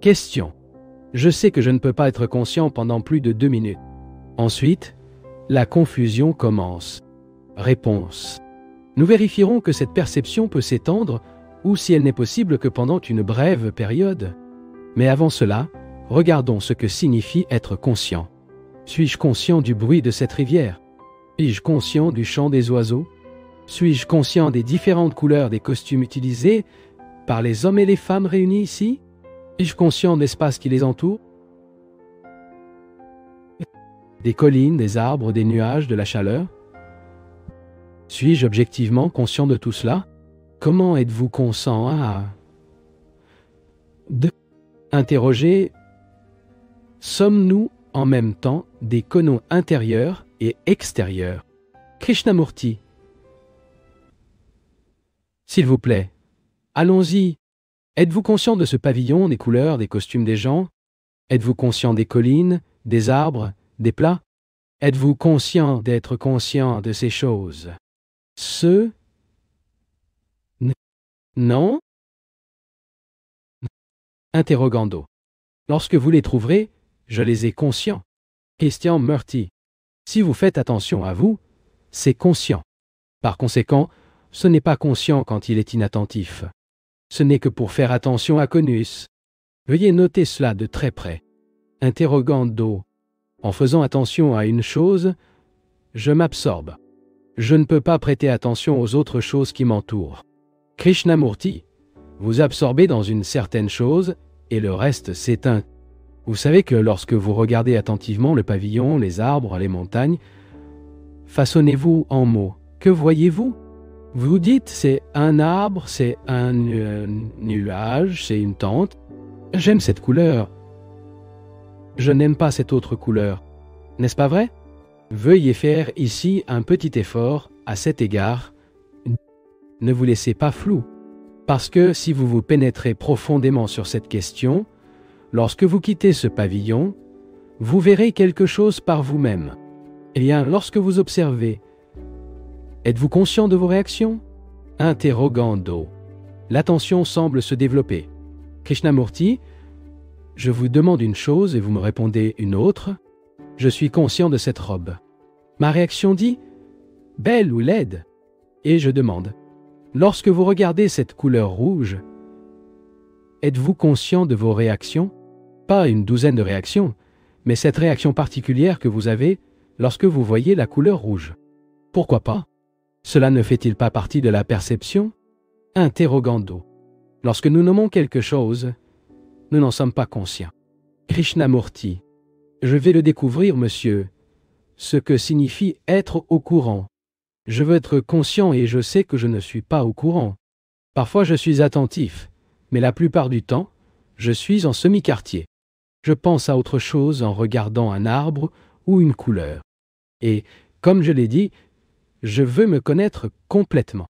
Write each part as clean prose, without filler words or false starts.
Question. Je sais que je ne peux pas être conscient pendant plus de 2 minutes. Ensuite, la confusion commence. Réponse. Nous vérifierons que cette perception peut s'étendre ou si elle n'est possible que pendant une brève période. Mais avant cela, regardons ce que signifie être conscient. Suis-je conscient du bruit de cette rivière? Suis-je conscient du chant des oiseaux? Suis-je conscient des différentes couleurs des costumes utilisés par les hommes et les femmes réunis ici? Suis-je conscient de l'espace qui les entoure? Des collines, des arbres, des nuages, de la chaleur? Suis-je objectivement conscient de tout cela? Comment êtes-vous conscient à... Interroger. Sommes-nous en même temps des cônes intérieurs et extérieurs? Krishnamurti. S'il vous plaît, allons-y. Êtes-vous conscient de ce pavillon, des couleurs, des costumes des gens? Êtes-vous conscient des collines, des arbres, des plats? Êtes-vous conscient d'être conscient de ces choses? Non? Interrogando. Lorsque vous les trouverez, je les ai conscients. Christian Murty. Si vous faites attention à vous, c'est conscient. Par conséquent, ce n'est pas conscient quand il est inattentif. Ce n'est que pour faire attention à Conus. Veuillez noter cela de très près. Interrogando. En faisant attention à une chose, je m'absorbe. Je ne peux pas prêter attention aux autres choses qui m'entourent. Krishnamurti. Vous absorbez dans une certaine chose et le reste s'éteint. Vous savez que lorsque vous regardez attentivement le pavillon, les arbres, les montagnes, façonnez-vous en mots. Que voyez-vous? Vous dites c'est un arbre, c'est un nuage, c'est une tente. J'aime cette couleur. Je n'aime pas cette autre couleur. N'est-ce pas vrai? Veuillez faire ici un petit effort à cet égard. Ne vous laissez pas flou. Parce que si vous vous pénétrez profondément sur cette question, lorsque vous quittez ce pavillon, vous verrez quelque chose par vous-même. Eh bien, lorsque vous observez, êtes-vous conscient de vos réactions? Interrogando. L'attention semble se développer. Krishnamurti, je vous demande une chose et vous me répondez une autre. Je suis conscient de cette robe. Ma réaction dit « belle ou laide ?» Et je demande « lorsque vous regardez cette couleur rouge, êtes-vous conscient de vos réactions? Pas une douzaine de réactions, mais cette réaction particulière que vous avez lorsque vous voyez la couleur rouge. Pourquoi pas? Cela ne fait-il pas partie de la perception? Interrogando. Lorsque nous nommons quelque chose, nous n'en sommes pas conscients. Krishnamurti. Je vais le découvrir, monsieur. Ce que signifie être au courant. Je veux être conscient et je sais que je ne suis pas au courant. Parfois je suis attentif, mais la plupart du temps, je suis en semi-quartier. Je pense à autre chose en regardant un arbre ou une couleur. Et, comme je l'ai dit, je veux me connaître complètement.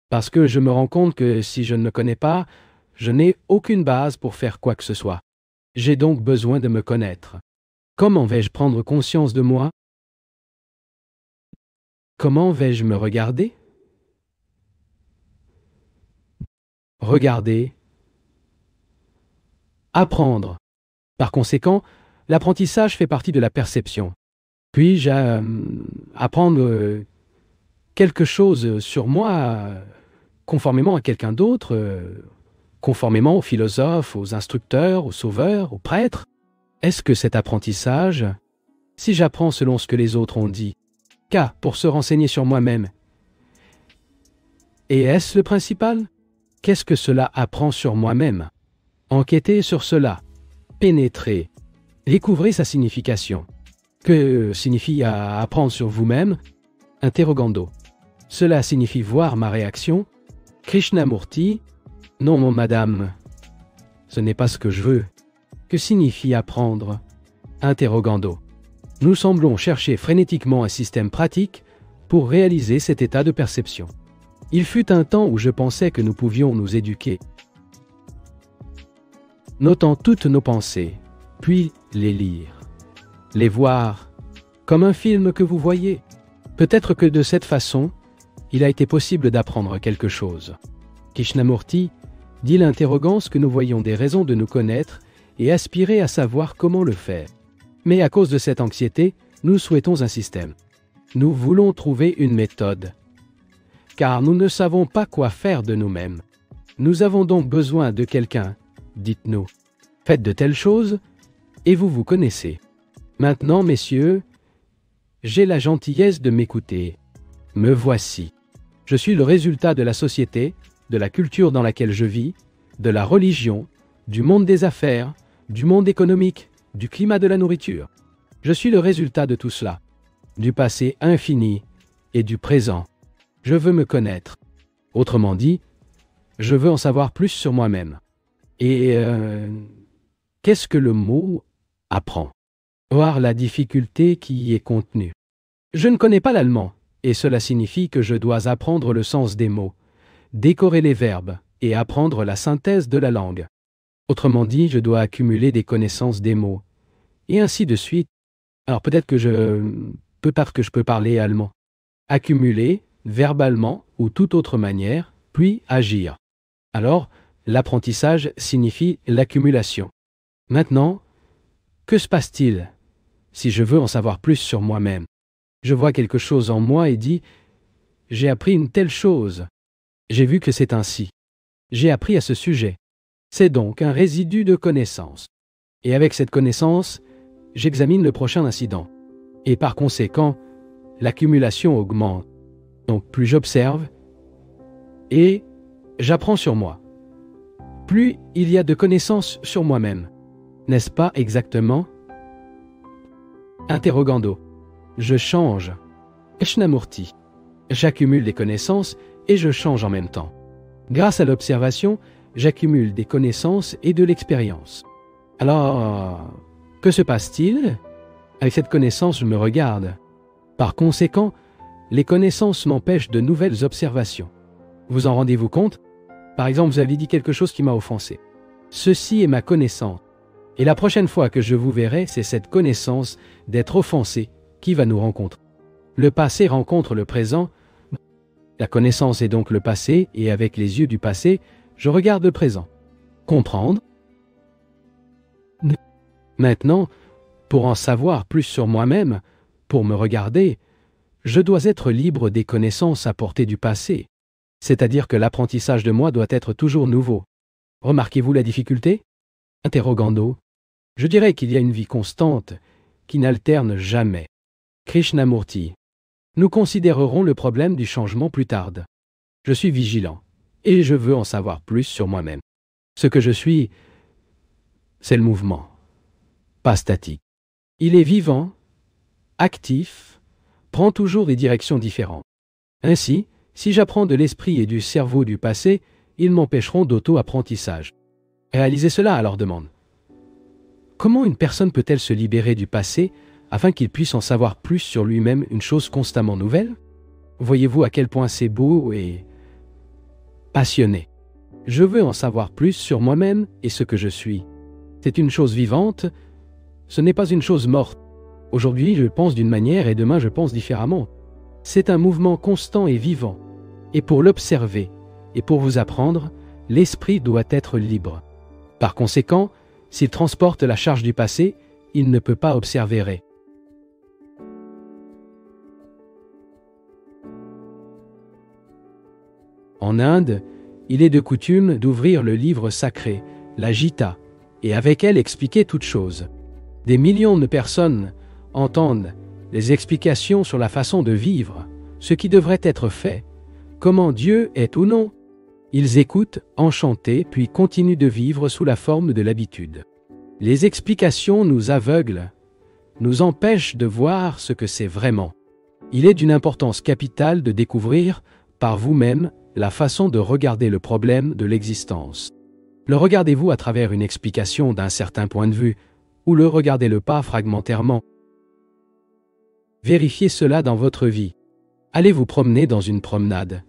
Parce que je me rends compte que si je ne me connais pas, je n'ai aucune base pour faire quoi que ce soit. J'ai donc besoin de me connaître. Comment vais-je prendre conscience de moi? Comment vais-je me regarder? Regarder. Apprendre. Par conséquent, l'apprentissage fait partie de la perception. Puis-je apprendre quelque chose sur moi conformément à quelqu'un d'autre, conformément aux philosophes, aux instructeurs, aux sauveurs, aux prêtres? Est-ce que cet apprentissage, si j'apprends selon ce que les autres ont dit, car pour se renseigner sur moi-même, et est-ce le principal? Qu'est-ce que cela apprend sur moi-même? Enquêtez sur cela, pénétrez, découvrez sa signification. Que signifie apprendre sur vous-même? Interrogando. Cela signifie voir ma réaction. Krishnamurti. Non, mon madame. Ce n'est pas ce que je veux. Que signifie apprendre? Interrogando. Nous semblons chercher frénétiquement un système pratique pour réaliser cet état de perception. Il fut un temps où je pensais que nous pouvions nous éduquer. Notant toutes nos pensées, puis les lire. Les voir comme un film que vous voyez. Peut-être que de cette façon, il a été possible d'apprendre quelque chose. Krishnamurti dit l'interrogant que nous voyons des raisons de nous connaître et aspirer à savoir comment le faire. Mais à cause de cette anxiété, nous souhaitons un système. Nous voulons trouver une méthode. Car nous ne savons pas quoi faire de nous-mêmes. Nous avons donc besoin de quelqu'un. Dites-nous, faites de telles choses et vous vous connaissez. Maintenant, messieurs, j'ai la gentillesse de m'écouter. Me voici. Je suis le résultat de la société, de la culture dans laquelle je vis, de la religion, du monde des affaires, du monde économique, du climat de la nourriture. Je suis le résultat de tout cela, du passé infini et du présent. Je veux me connaître. Autrement dit, je veux en savoir plus sur moi-même. Et qu'est-ce que le mot « apprend » ? Voir la difficulté qui y est contenue. Je ne connais pas l'allemand, et cela signifie que je dois apprendre le sens des mots, décorer les verbes et apprendre la synthèse de la langue. Autrement dit, je dois accumuler des connaissances des mots, et ainsi de suite. Alors peut-être que je peux parler allemand. Accumuler, verbalement ou toute autre manière, puis agir. Alors, l'apprentissage signifie l'accumulation. Maintenant, que se passe-t-il si je veux en savoir plus sur moi-même? Je vois quelque chose en moi et dis « J'ai appris une telle chose. J'ai vu que c'est ainsi. J'ai appris à ce sujet. » C'est donc un résidu de connaissance. Et avec cette connaissance, j'examine le prochain incident. Et par conséquent, l'accumulation augmente. Donc plus j'observe et j'apprends sur moi. Plus il y a de connaissances sur moi-même. N'est-ce pas exactement? Interrogando. Je change. Krishnamurti. J'accumule des connaissances et je change en même temps. Grâce à l'observation, j'accumule des connaissances et de l'expérience. Alors, que se passe-t-il? Avec cette connaissance, je me regarde. Par conséquent, les connaissances m'empêchent de nouvelles observations. Vous en rendez-vous compte? Par exemple, vous avez dit quelque chose qui m'a offensé. Ceci est ma connaissance. Et la prochaine fois que je vous verrai, c'est cette connaissance d'être offensé qui va nous rencontrer. Le passé rencontre le présent. La connaissance est donc le passé, et avec les yeux du passé, je regarde le présent. Comprendre? Maintenant, pour en savoir plus sur moi-même, pour me regarder, je dois être libre des connaissances apportées du passé. C'est-à-dire que l'apprentissage de moi doit être toujours nouveau. Remarquez-vous la difficulté? Interrogando. Je dirais qu'il y a une vie constante qui n'alterne jamais. Krishnamurti. Nous considérerons le problème du changement plus tard. Je suis vigilant et je veux en savoir plus sur moi-même. Ce que je suis, c'est le mouvement, pas statique. Il est vivant, actif, prend toujours des directions différentes. Ainsi, si j'apprends de l'esprit et du cerveau du passé, ils m'empêcheront d'auto-apprentissage. Réalisez cela à leur demande. Comment une personne peut-elle se libérer du passé afin qu'il puisse en savoir plus sur lui-même, une chose constamment nouvelle? Voyez-vous à quel point c'est beau et passionné. Je veux en savoir plus sur moi-même et ce que je suis. C'est une chose vivante, ce n'est pas une chose morte. Aujourd'hui, je pense d'une manière et demain, je pense différemment. C'est un mouvement constant et vivant. Et pour l'observer et pour vous apprendre, l'esprit doit être libre. Par conséquent, s'il transporte la charge du passé, il ne peut pas observer. En Inde, il est de coutume d'ouvrir le livre sacré, la Gita, et avec elle expliquer toutes choses. Des millions de personnes entendent les explications sur la façon de vivre, ce qui devrait être fait, comment Dieu est ou non. Ils écoutent, enchantés, puis continuent de vivre sous la forme de l'habitude. Les explications nous aveuglent, nous empêchent de voir ce que c'est vraiment. Il est d'une importance capitale de découvrir, par vous-même, la façon de regarder le problème de l'existence. Le regardez-vous à travers une explication d'un certain point de vue, ou le regardez-le pas fragmentairement? Vérifiez cela dans votre vie. Allez vous promener dans une promenade,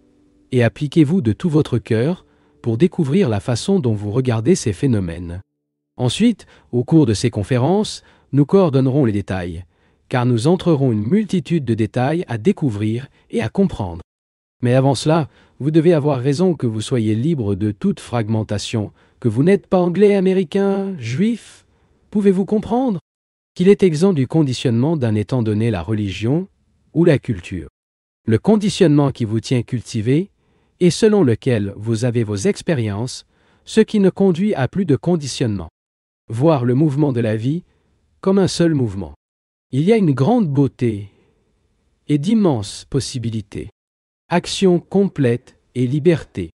et appliquez-vous de tout votre cœur pour découvrir la façon dont vous regardez ces phénomènes. Ensuite, au cours de ces conférences, nous coordonnerons les détails, car nous entrerons une multitude de détails à découvrir et à comprendre. Mais avant cela, vous devez avoir raison que vous soyez libre de toute fragmentation, que vous n'êtes pas anglais, américain, juif. Pouvez-vous comprendre qu'il est exempt du conditionnement d'un étant donné la religion ou la culture. Le conditionnement qui vous tient cultivé et selon lequel vous avez vos expériences, ce qui ne conduit à plus de conditionnement. Voir le mouvement de la vie comme un seul mouvement. Il y a une grande beauté et d'immenses possibilités. Action complète et liberté.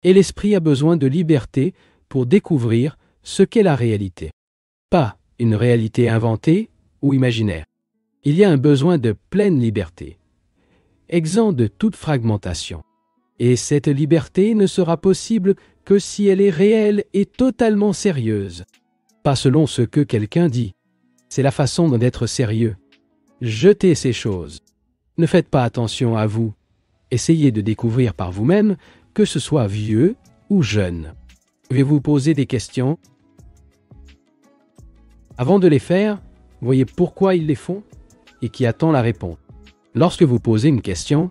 Et l'esprit a besoin de liberté pour découvrir ce qu'est la réalité. Pas une réalité inventée ou imaginaire. Il y a un besoin de pleine liberté, exempt de toute fragmentation. Et cette liberté ne sera possible que si elle est réelle et totalement sérieuse. Pas selon ce que quelqu'un dit. C'est la façon d'être sérieux. Jetez ces choses. Ne faites pas attention à vous. Essayez de découvrir par vous-même, que ce soit vieux ou jeune. Pouvez-vous poser des questions? Avant de les faire, voyez pourquoi ils les font et qui attend la réponse. Lorsque vous posez une question,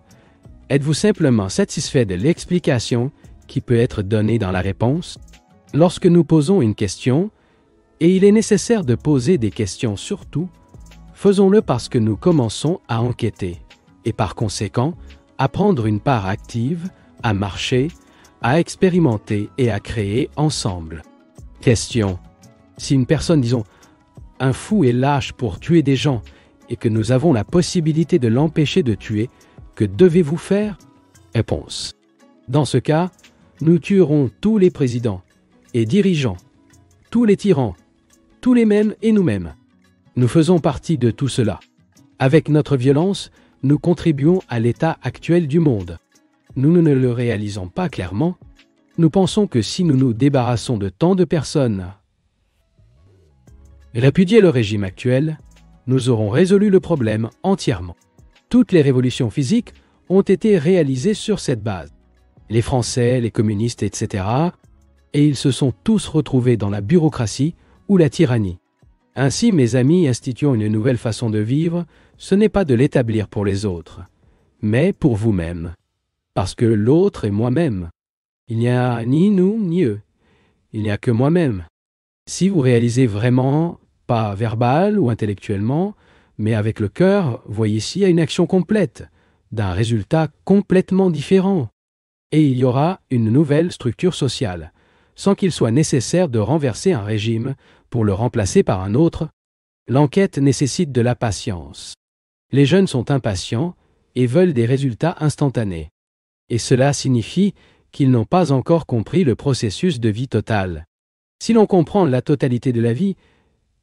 êtes-vous simplement satisfait de l'explication qui peut être donnée dans la réponse? Lorsque nous posons une question, et il est nécessaire de poser des questions surtout, faisons-le parce que nous commençons à enquêter et par conséquent à prendre une part active, à marcher, à expérimenter et à créer ensemble. Question. Si une personne, disons, un fou est lâche pour tuer des gens et que nous avons la possibilité de l'empêcher de tuer, que devez-vous faire? Réponse. Dans ce cas, nous tuerons tous les présidents et dirigeants, tous les tyrans, tous les mêmes et nous-mêmes. Nous faisons partie de tout cela. Avec notre violence, nous contribuons à l'état actuel du monde. Nous ne le réalisons pas clairement. Nous pensons que si nous nous débarrassons de tant de personnes, répudier le régime actuel, nous aurons résolu le problème entièrement. Toutes les révolutions physiques ont été réalisées sur cette base. Les Français, les communistes, etc. Et ils se sont tous retrouvés dans la bureaucratie ou la tyrannie. Ainsi, mes amis, instituons une nouvelle façon de vivre, ce n'est pas de l'établir pour les autres, mais pour vous-même. Parce que l'autre est moi-même. Il n'y a ni nous, ni eux. Il n'y a que moi-même. Si vous réalisez vraiment, pas verbal ou intellectuellement, mais avec le cœur, voyez ici, il y a une action complète, d'un résultat complètement différent. Et il y aura une nouvelle structure sociale, sans qu'il soit nécessaire de renverser un régime pour le remplacer par un autre. L'enquête nécessite de la patience. Les jeunes sont impatients et veulent des résultats instantanés. Et cela signifie qu'ils n'ont pas encore compris le processus de vie totale. Si l'on comprend la totalité de la vie,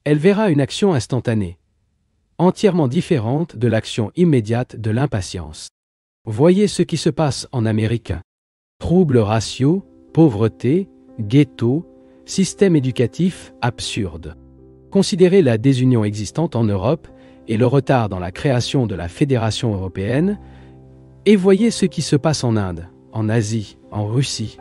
elle verra une action instantanée, entièrement différente de l'action immédiate de l'impatience. Voyez ce qui se passe en Amérique. Troubles raciaux, pauvreté, ghetto, système éducatif absurde. Considérez la désunion existante en Europe et le retard dans la création de la Fédération européenne, et voyez ce qui se passe en Inde, en Asie, en Russie,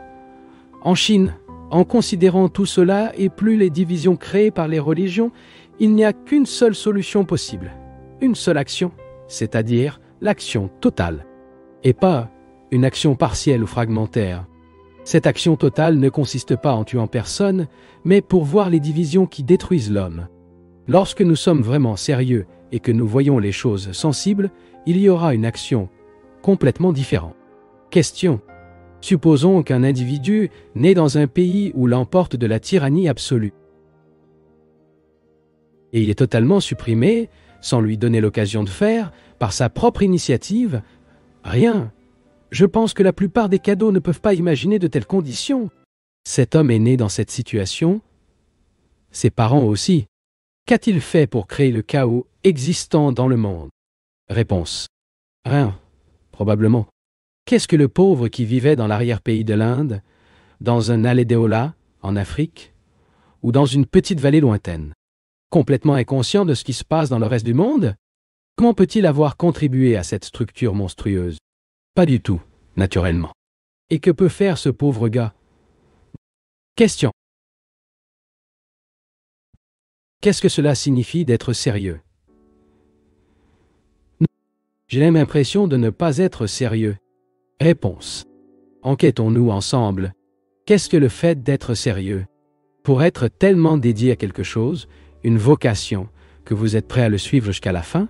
en Chine. En considérant tout cela et plus les divisions créées par les religions, il n'y a qu'une seule solution possible, une seule action, c'est-à-dire l'action totale, et pas une action partielle ou fragmentaire. Cette action totale ne consiste pas en tuant personne, mais pour voir les divisions qui détruisent l'homme. Lorsque nous sommes vraiment sérieux et que nous voyons les choses sensibles, il y aura une action complètement différente. Question. Supposons qu'un individu naît dans un pays où l'emporte de la tyrannie absolue. Et il est totalement supprimé, sans lui donner l'occasion de faire, par sa propre initiative, rien. Je pense que la plupart des cadeaux ne peuvent pas imaginer de telles conditions. Cet homme est né dans cette situation, ses parents aussi. Qu'a-t-il fait pour créer le chaos existant dans le monde? Réponse. Rien, probablement. Qu'est-ce que le pauvre qui vivait dans l'arrière-pays de l'Inde, dans un Alédéola, en Afrique, ou dans une petite vallée lointaine? Complètement inconscient de ce qui se passe dans le reste du monde? Comment peut-il avoir contribué à cette structure monstrueuse? Pas du tout, naturellement. Et que peut faire ce pauvre gars? Question. Qu'est-ce que cela signifie d'être sérieux? J'ai même l'impression de ne pas être sérieux. Réponse. Enquêtons-nous ensemble. Qu'est-ce que le fait d'être sérieux? Pour être tellement dédié à quelque chose, une vocation, que vous êtes prêt à le suivre jusqu'à la fin?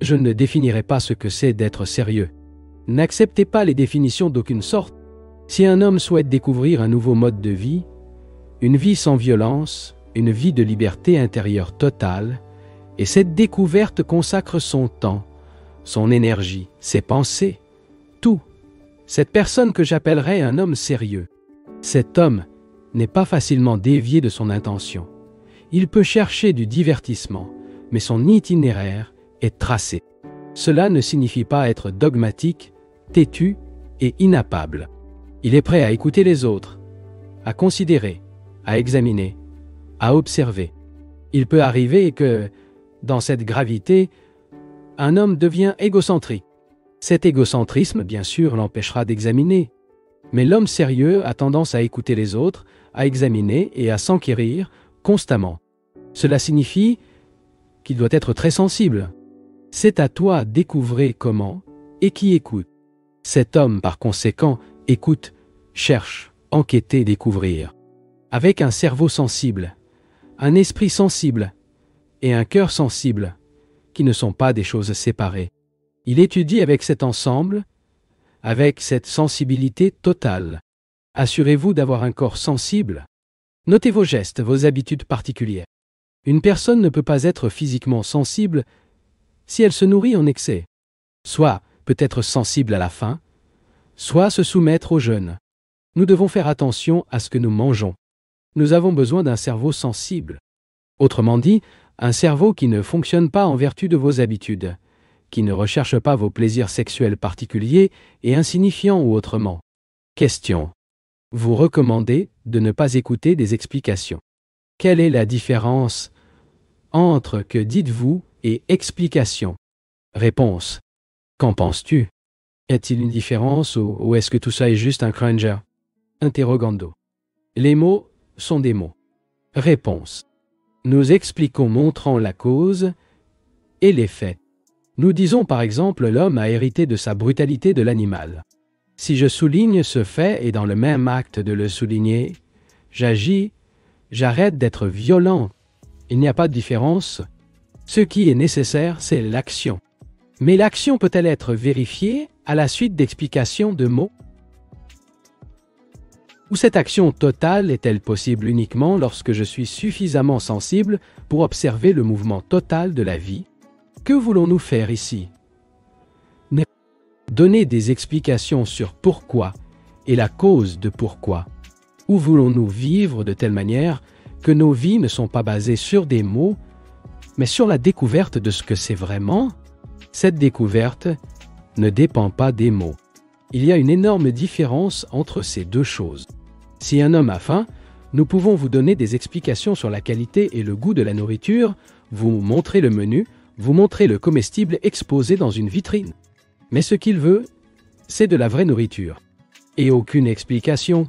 Je ne définirai pas ce que c'est d'être sérieux. N'acceptez pas les définitions d'aucune sorte. Si un homme souhaite découvrir un nouveau mode de vie, une vie sans violence, une vie de liberté intérieure totale, et cette découverte consacre son temps, son énergie, ses pensées, tout. Cette personne que j'appellerais un homme sérieux. Cet homme n'est pas facilement dévié de son intention. Il peut chercher du divertissement, mais son itinéraire est tracé. Cela ne signifie pas être dogmatique, têtu et inappable. Il est prêt à écouter les autres, à considérer, à examiner, à observer. Il peut arriver que, dans cette gravité, un homme devient égocentrique. Cet égocentrisme, bien sûr, l'empêchera d'examiner. Mais l'homme sérieux a tendance à écouter les autres, à examiner et à s'enquérir constamment. Cela signifie qu'il doit être très sensible. C'est à toi de découvrir comment et qui écoute. Cet homme, par conséquent, écoute, cherche, enquêter, découvrir. Avec un cerveau sensible, un esprit sensible et un cœur sensible, qui ne sont pas des choses séparées. Il étudie avec cet ensemble, avec cette sensibilité totale. Assurez-vous d'avoir un corps sensible. Notez vos gestes, vos habitudes particulières. Une personne ne peut pas être physiquement sensible si elle se nourrit en excès. Soit peut être sensible à la faim, soit se soumettre au jeûne. Nous devons faire attention à ce que nous mangeons. Nous avons besoin d'un cerveau sensible. Autrement dit, un cerveau qui ne fonctionne pas en vertu de vos habitudes, qui ne recherche pas vos plaisirs sexuels particuliers et insignifiants ou autrement. Question. Vous recommandez de ne pas écouter des explications. Quelle est la différence entre que dites-vous et explication? Réponse. Qu'en penses-tu? Y a-t-il une différence ou est-ce que tout ça est juste un crunger? Interrogando. Les mots sont des mots. Réponse. Nous expliquons montrant la cause et les faits. Nous disons par exemple l'homme a hérité de sa brutalité de l'animal. Si je souligne ce fait et dans le même acte de le souligner, j'agis, j'arrête d'être violent. Il n'y a pas de différence. Ce qui est nécessaire, c'est l'action. Mais l'action peut-elle être vérifiée à la suite d'explications de mots? Ou cette action totale est-elle possible uniquement lorsque je suis suffisamment sensible pour observer le mouvement total de la vie? Que voulons-nous faire ici? Donner des explications sur pourquoi et la cause de pourquoi. Où voulons-nous vivre de telle manière que nos vies ne sont pas basées sur des mots, mais sur la découverte de ce que c'est vraiment? Cette découverte ne dépend pas des mots. Il y a une énorme différence entre ces deux choses. Si un homme a faim, nous pouvons vous donner des explications sur la qualité et le goût de la nourriture, vous montrer le menu, vous montrer le comestible exposé dans une vitrine. Mais ce qu'il veut, c'est de la vraie nourriture. Et aucune explication.